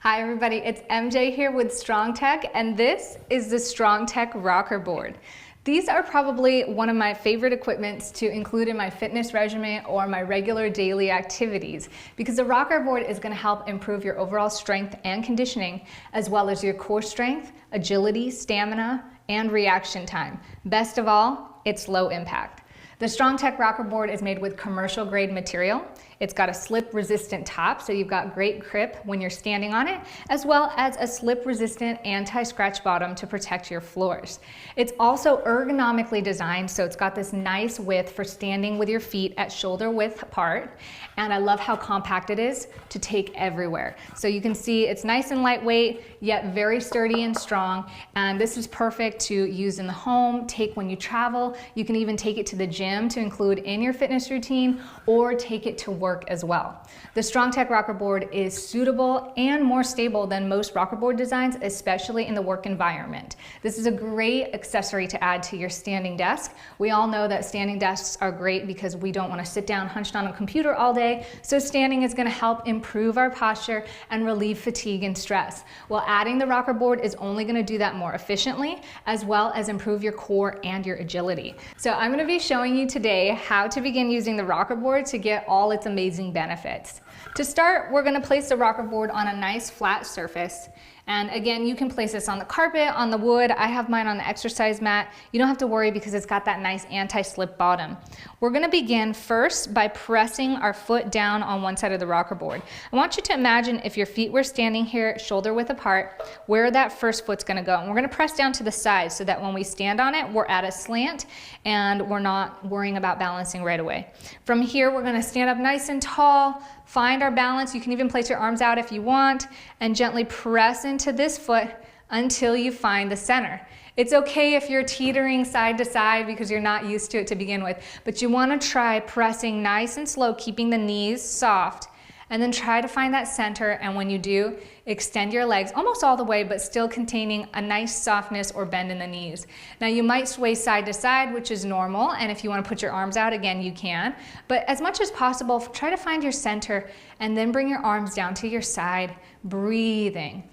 Hi everybody, it's MJ here with StrongTek, and this is the StrongTek rocker board. These are probably one of my favorite equipments to include in my fitness regimen or my regular daily activities, because the rocker board is going to help improve your overall strength and conditioning, as well as your core strength, agility, stamina, and reaction time. Best of all, it's low impact. The StrongTek rocker board is made with commercial grade material. It's got a slip resistant top, so you've got great grip when you're standing on it, as well as a slip resistant anti-scratch bottom to protect your floors. It's also ergonomically designed, so it's got this nice width for standing with your feet at shoulder width apart. And I love how compact it is to take everywhere. So you can see it's nice and lightweight, yet very sturdy and strong. And this is perfect to use in the home, take when you travel. You can even take it to the gym to include in your fitness routine, or take it to work as well. The StrongTek rocker board is suitable and more stable than most rocker board designs, especially in the work environment. This is a great accessory to add to your standing desk. We all know that standing desks are great because we don't want to sit down hunched on a computer all day, so standing is going to help improve our posture and relieve fatigue and stress. While adding the rocker board is only going to do that more efficiently, as well as improve your core and your agility. So I'm going to be showing you today how to begin using the rocker board to get all its amazing benefits. To start, we're going to place the rocker board on a nice flat surface. And again, you can place this on the carpet, on the wood. I have mine on the exercise mat. You don't have to worry because it's got that nice anti-slip bottom. We're going to begin first by pressing our foot down on one side of the rocker board. I want you to imagine if your feet were standing here shoulder width apart, where that first foot's going to go. And we're going to press down to the side so that when we stand on it, we're at a slant and we're not worrying about balancing right away. From here, we're going to stand up nice and tall, find our balance. You can even place your arms out if you want, and gently press into this foot until you find the center. It's okay if you're teetering side to side because you're not used to it to begin with, but you want to try pressing nice and slow, keeping the knees soft, and then try to find that center. And when you do, extend your legs almost all the way, but still containing a nice softness or bend in the knees. Now you might sway side to side, which is normal, and if you want to put your arms out, again, you can. But as much as possible, try to find your center and then bring your arms down to your side, breathing.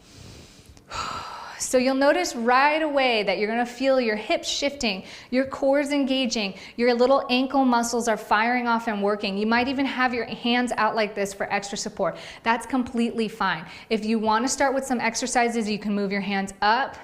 So you'll notice right away that you're going to feel your hips shifting, your core is engaging, your little ankle muscles are firing off and working. You might even have your hands out like this for extra support. That's completely fine. If you want to start with some exercises, you can move your hands up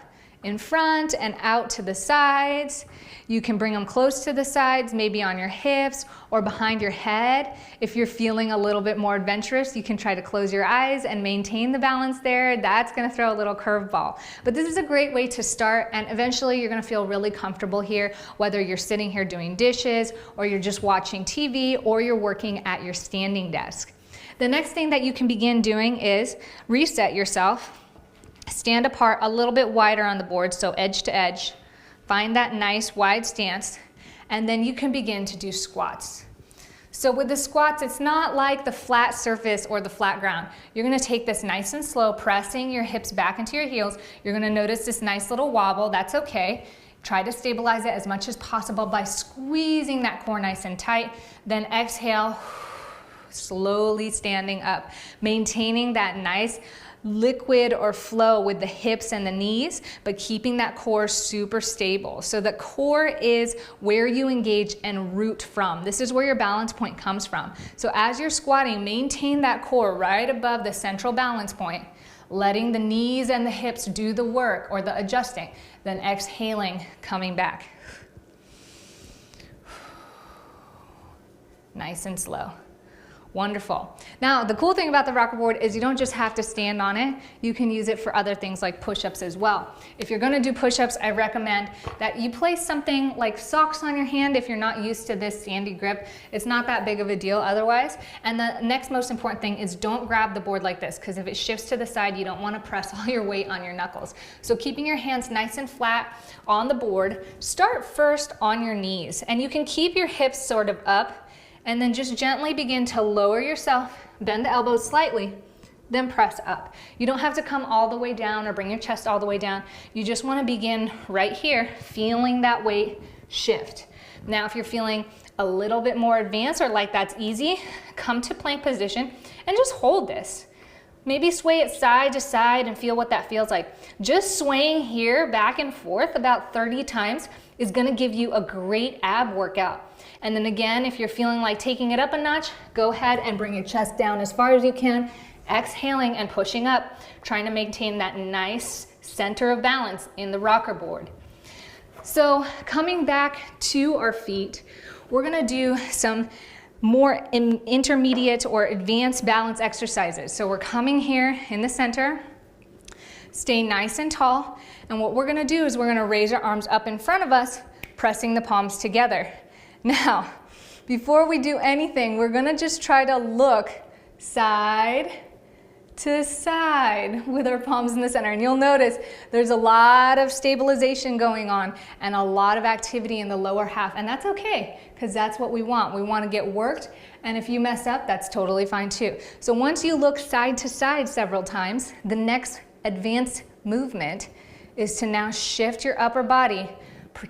in front and out to the sides. You can bring them close to the sides, maybe on your hips or behind your head. If you're feeling a little bit more adventurous, you can try to close your eyes and maintain the balance there. That's going to throw a little curveball. But this is a great way to start, and eventually you're going to feel really comfortable here, whether you're sitting here doing dishes or you're just watching TV or you're working at your standing desk. The next thing that you can begin doing is reset yourself. Stand apart a little bit wider on the board, so edge to edge. Find that nice wide stance, and then you can begin to do squats. So with the squats, it's not like the flat surface or the flat ground. You're going to take this nice and slow, pressing your hips back into your heels. You're going to notice this nice little wobble. That's okay. Try to stabilize it as much as possible by squeezing that core nice and tight. Then exhale, slowly standing up, maintaining that nice liquid or flow with the hips and the knees, but keeping that core super stable. So the core is where you engage and root from. This is where your balance point comes from. So as you're squatting, maintain that core right above the central balance point, letting the knees and the hips do the work or the adjusting, then exhaling, coming back. Nice and slow. Wonderful. Now, the cool thing about the rocker board is you don't just have to stand on it. You can use it for other things like push-ups as well. If you're going to do push-ups, I recommend that you place something like socks on your hand if you're not used to this sandy grip. It's not that big of a deal otherwise. And the next most important thing is don't grab the board like this, because if it shifts to the side, you don't want to press all your weight on your knuckles. So keeping your hands nice and flat on the board, start first on your knees. And you can keep your hips sort of up, and then just gently begin to lower yourself, bend the elbows slightly, then press up. You don't have to come all the way down or bring your chest all the way down. You just want to begin right here, feeling that weight shift. Now, if you're feeling a little bit more advanced or like that's easy, come to plank position and just hold this. Maybe sway it side to side and feel what that feels like. Just swaying here back and forth about 30 times is gonna give you a great ab workout. And then again, if you're feeling like taking it up a notch, go ahead and bring your chest down as far as you can, exhaling and pushing up, trying to maintain that nice center of balance in the rocker board. So coming back to our feet, we're gonna do some more intermediate or advanced balance exercises. So we're coming here in the center, stay nice and tall, and what we're gonna do is we're gonna raise our arms up in front of us, pressing the palms together. Now, before we do anything, we're gonna just try to look side to side with our palms in the center. And you'll notice there's a lot of stabilization going on and a lot of activity in the lower half. And that's okay, because that's what we want. We want to get worked. And if you mess up, that's totally fine too. So once you look side to side several times, the next advanced movement is to now shift your upper body,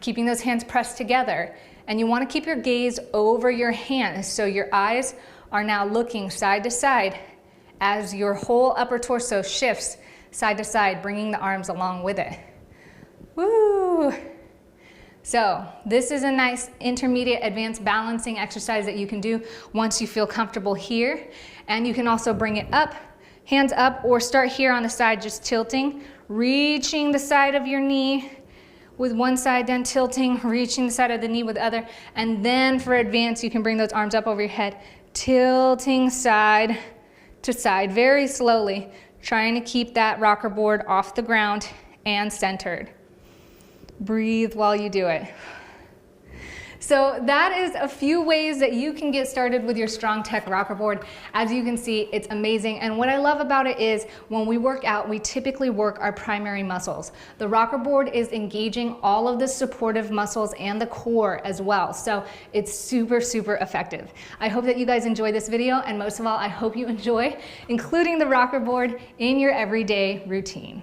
keeping those hands pressed together. And you want to keep your gaze over your hands. So your eyes are now looking side to side as your whole upper torso shifts side to side, bringing the arms along with it. Woo! So this is a nice intermediate advanced balancing exercise that you can do once you feel comfortable here. And you can also bring it up, hands up, or start here on the side, just tilting, reaching the side of your knee with one side, then tilting, reaching the side of the knee with the other. And then for advanced, you can bring those arms up over your head, tilting side to side very slowly, trying to keep that rocker board off the ground and centered. Breathe while you do it. So that is a few ways that you can get started with your StrongTek rocker board. As you can see, it's amazing. And what I love about it is when we work out, we typically work our primary muscles. The rocker board is engaging all of the supportive muscles and the core as well. So it's super, super effective. I hope that you guys enjoy this video. And most of all, I hope you enjoy including the rocker board in your everyday routine.